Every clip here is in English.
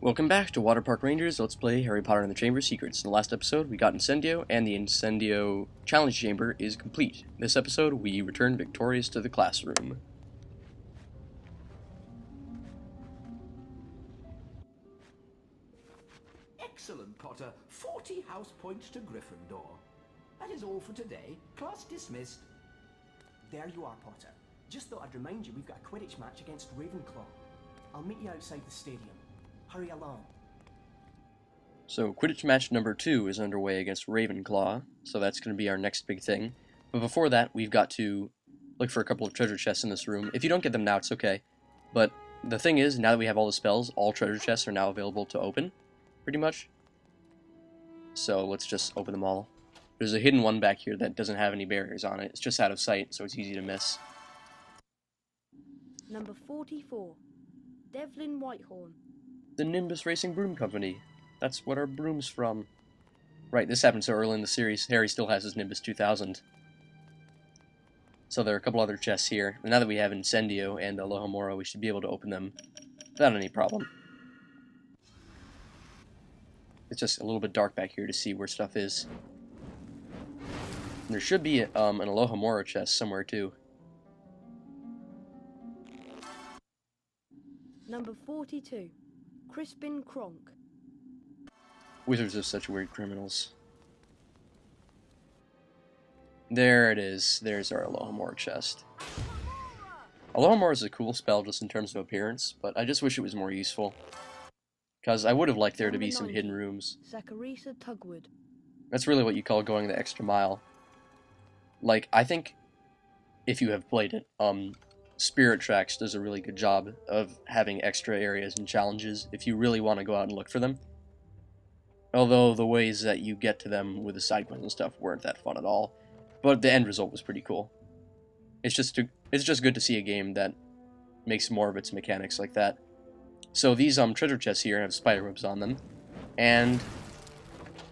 Welcome back to Water Park Rangers. Let's play Harry Potter and the Chamber of Secrets. In the last episode, we got Incendio, and the Incendio Challenge Chamber is complete. This episode, we return victorious to the classroom. Excellent, Potter. 40 house points to Gryffindor. That is all for today. Class dismissed. There you are, Potter. Just thought I'd remind you we've got a Quidditch match against Ravenclaw. I'll meet you outside the stadium. Hurry along. So, Quidditch match number 2 is underway against Ravenclaw, so that's going to be our next big thing. But before that, we've got to look for a couple of treasure chests in this room. If you don't get them now, it's okay. But the thing is, now that we have all the spells, all treasure chests are now available to open, pretty much. So, let's just open them all. There's a hidden one back here that doesn't have any barriers on it. It's just out of sight, so it's easy to miss. Number 44. Devlin Whitehorn. The Nimbus Racing Broom Company. That's what our broom's from. Right, this happened so early in the series, Harry still has his Nimbus 2000. So there are a couple other chests here. And now that we have Incendio and Alohamora, we should be able to open them without any problem. It's just a little bit dark back here to see where stuff is. There should be an Alohamora chest somewhere too. Number 42. Crispin Cronk. Wizards are such weird criminals. There it is. There's our Alohamora chest. Alohamora is a cool spell just in terms of appearance, but I just wish it was more useful. Because I would have liked there to be some hidden rooms. Sacharissa Tugwood. That's really what you call going the extra mile. Like, I think if you have played it, Spirit Tracks does a really good job of having extra areas and challenges if you really want to go out and look for them. Although the ways that you get to them with the side quests and stuff weren't that fun at all. But the end result was pretty cool. It's just good to see a game that makes more of its mechanics like that. So these treasure chests here have spider webs on them. And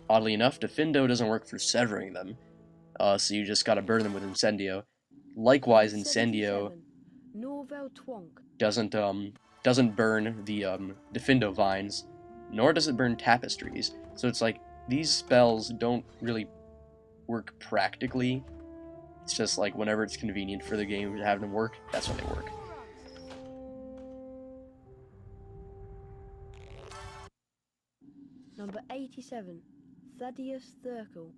oddly enough, Defendo doesn't work for severing them. So you just gotta burn them with Incendio. Likewise, Incendio Norvel Twonk. doesn't burn the Defendo vines, nor does it burn tapestries. So it's like these spells don't really work practically. It's just like whenever it's convenient for the game to have them work, that's when they work. Number 87. Thaddeus Thurkell.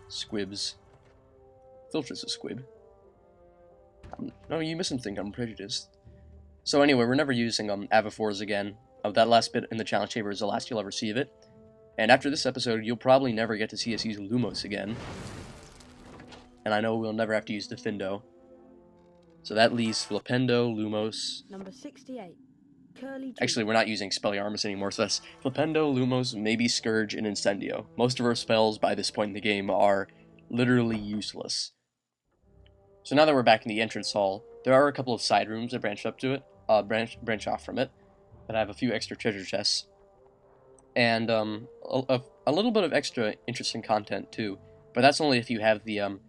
Squibs. Filcher's a squib. No, you mustn't think I'm prejudiced. So anyway, we're never using Avifors again. That last bit in the challenge chamber is the last you'll ever see of it. And after this episode, you'll probably never get to see us use Lumos again. And I know we'll never have to use Defendo. So that leaves Flipendo, Lumos... Number 68. Kirley. Actually, we're not using Expelliarmus anymore, so that's Flipendo, Lumos, maybe Scourge, and Incendio. Most of our spells by this point in the game are literally useless. So now that we're back in the entrance hall, there are a couple of side rooms that branch up to it, branch off from it, that have a few extra treasure chests, and a little bit of extra interesting content too. But that's only if you have the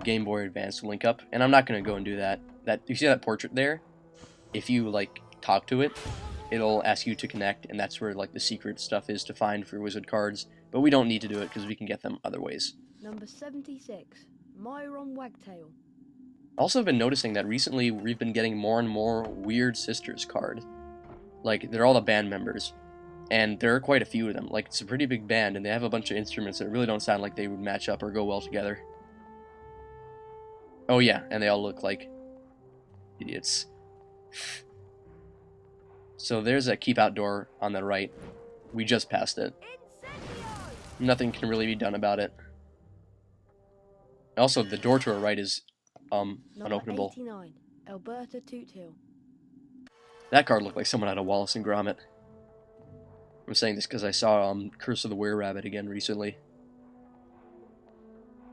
Game Boy Advance link up, and I'm not going to go and do that. You see that portrait there? If you like talk to it, it'll ask you to connect, and that's where like the secret stuff is to find for wizard cards. But we don't need to do it because we can get them other ways. Number 76. Myron Wagtail. Also, I've been noticing that recently we've been getting more and more Weird Sisters cards. Like, they're all the band members, and there are quite a few of them. Like, it's a pretty big band, and they have a bunch of instruments that really don't sound like they would match up or go well together. Oh yeah, and they all look like idiots. So there's a keep out door on the right. We just passed it. Nothing can really be done about it. Also, the door to our right is unopenable. 89. Alberta Toothill. That card looked like someone out of Wallace and Gromit. I'm saying this because I saw Curse of the Were-Rabbit again recently.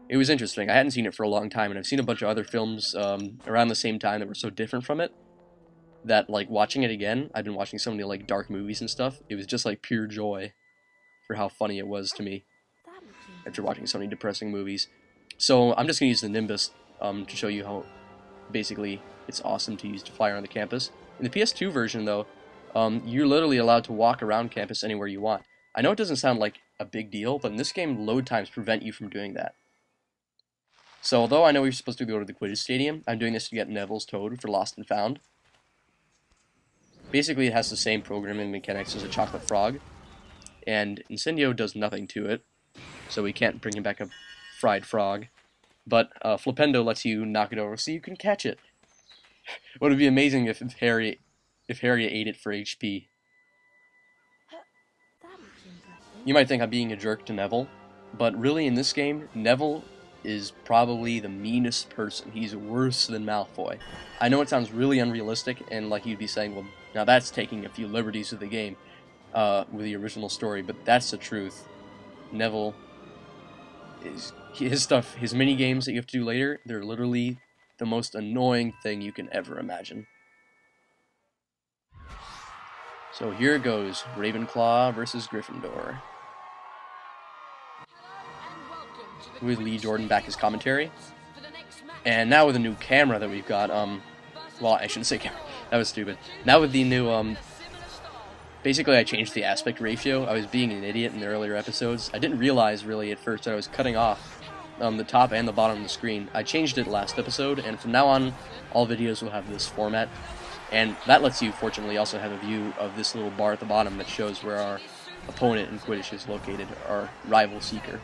It was interesting. I hadn't seen it for a long time, and I've seen a bunch of other films around the same time that were so different from it that, like, watching it again, I've been watching so many, like, dark movies and stuff, it was just, like, pure joy for how funny it was to me after watching so many depressing movies. So I'm just going to use the Nimbus to show you how basically it's awesome to use to fly around the campus. In the PS2 version, though, you're literally allowed to walk around campus anywhere you want. I know it doesn't sound like a big deal, but in this game, load times prevent you from doing that. So although I know you're supposed to go to the Quidditch Stadium, I'm doing this to get Neville's Toad for Lost and Found. Basically, it has the same programming mechanics as a chocolate frog, and Incendio does nothing to it, so we can't bring him back a fried frog. But Flipendo lets you knock it over so you can catch it. Would it be amazing if Harry ate it for HP? That looks interesting. You might think I'm being a jerk to Neville, but really in this game, Neville is probably the meanest person. He's worse than Malfoy. I know it sounds really unrealistic, and like you'd be saying, well, now that's taking a few liberties with the game, with the original story, but that's the truth. Neville his mini games that you have to do later, they're literally the most annoying thing you can ever imagine. So here goes, Ravenclaw versus Gryffindor. With Lee Jordan back as commentary. And now with the new camera that we've got, well, I shouldn't say camera, that was stupid. Now with the new, basically I changed the aspect ratio. I was being an idiot in the earlier episodes. I didn't realize really at first that I was cutting off the top and the bottom of the screen. I changed it last episode, and from now on, all videos will have this format. And that lets you, fortunately, also have a view of this little bar at the bottom that shows where our opponent in Quidditch is located, our rival seeker.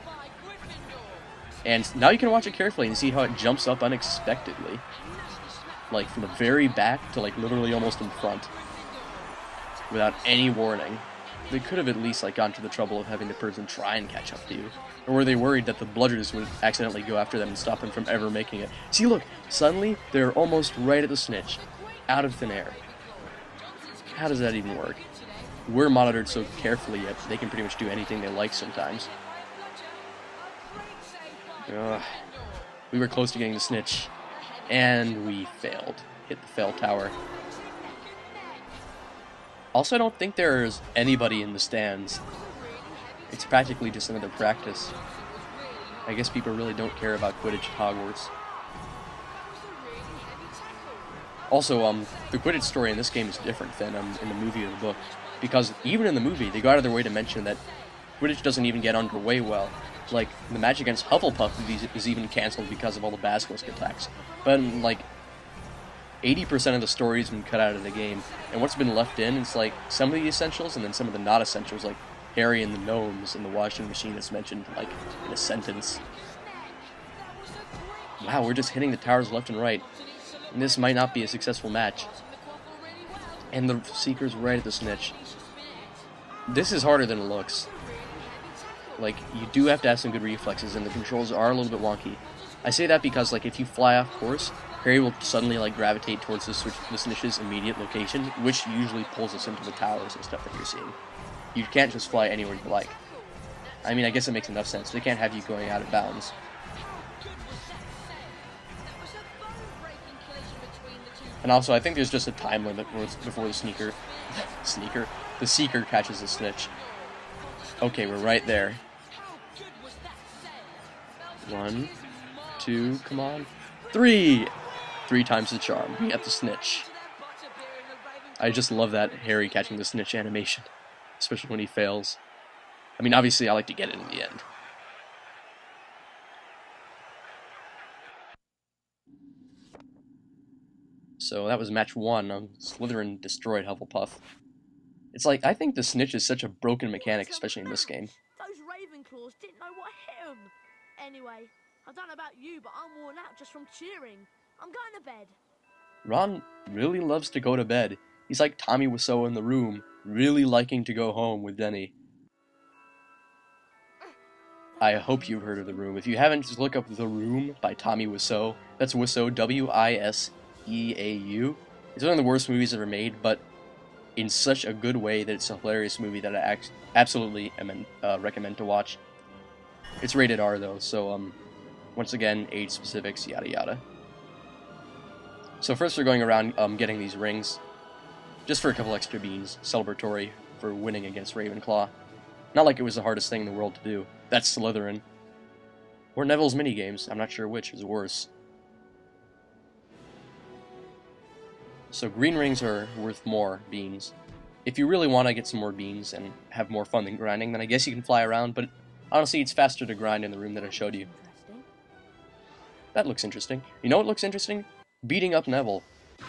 And now you can watch it carefully and see how it jumps up unexpectedly. Like, from the very back to, like, literally almost in front. Without any warning. They could have at least, like, gone to the trouble of having the person try and catch up to you. Or were they worried that the bludgers would accidentally go after them and stop them from ever making it? See, look! Suddenly, they're almost right at the snitch. Out of thin air. How does that even work? We're monitored so carefully, yet they can pretty much do anything they like sometimes. Ugh. We were close to getting the snitch. And we failed. Hit the fail tower. Also, I don't think there's anybody in the stands. It's practically just another practice. I guess people really don't care about Quidditch at Hogwarts. Also, the Quidditch story in this game is different than in the movie or the book. Because even in the movie, they go out of their way to mention that Quidditch doesn't even get underway well. Like, the match against Hufflepuff is even cancelled because of all the basilisk attacks. But, like, 80% of the story's been cut out of the game, and what's been left in is like some of the essentials and then some of the not essentials, like Harry and the gnomes and the washing machine that's mentioned like in a sentence. Wow, we're just hitting the towers left and right, and this might not be a successful match. And the Seeker's right at the snitch. This is harder than it looks. Like, you do have to have some good reflexes, and the controls are a little bit wonky. I say that because, like, if you fly off course, Harry will suddenly, like, gravitate towards the snitch's immediate location, which usually pulls us into the towers and stuff that you're seeing. You can't just fly anywhere you like. I mean, I guess it makes enough sense. They can't have you going out of bounds. And also, I think there's just a time limit before the Seeker catches the snitch. Okay, we're right there. 1, 2, come on. 3! 3 times the charm. We have the snitch. I just love that Harry catching the snitch animation, especially when he fails. I mean, obviously, I like to get it in the end. So that was match 1. Slytherin destroyed Hufflepuff. It's like, I think the snitch is such a broken mechanic, especially in this game. Those Ravenclaws didn't know what hit 'em. Anyway, I don't know about you, but I'm worn out just from cheering. I'm going to bed. Ron really loves to go to bed. He's like Tommy Wiseau in The Room, really liking to go home with Denny. I hope you've heard of The Room. If you haven't, just look up The Room by Tommy Wiseau. That's Wiseau, W-I-S-E-A-U. It's one of the worst movies ever made, but in such a good way that it's a hilarious movie that I absolutely recommend to watch. It's rated R though, so once again, age specifics, yada yada. So first we're going around getting these rings, just for a couple extra beans, celebratory for winning against Ravenclaw. Not like it was the hardest thing in the world to do. That's Slytherin. Or Neville's minigames, I'm not sure which is worse. So green rings are worth more beans. If you really want to get some more beans and have more fun than grinding, then I guess you can fly around, but honestly, it's faster to grind in the room that I showed you. Interesting. That looks interesting. You know what looks interesting? Beating up Neville. Ouch!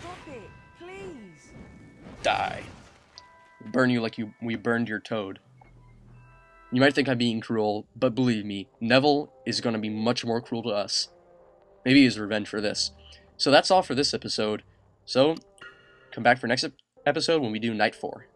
Stop it, please. Die. Burn you like we burned your toad. You might think I'm being cruel, but believe me, Neville is going to be much more cruel to us. Maybe he's revenge for this. So that's all for this episode. So, come back for next episode when we do Night 4.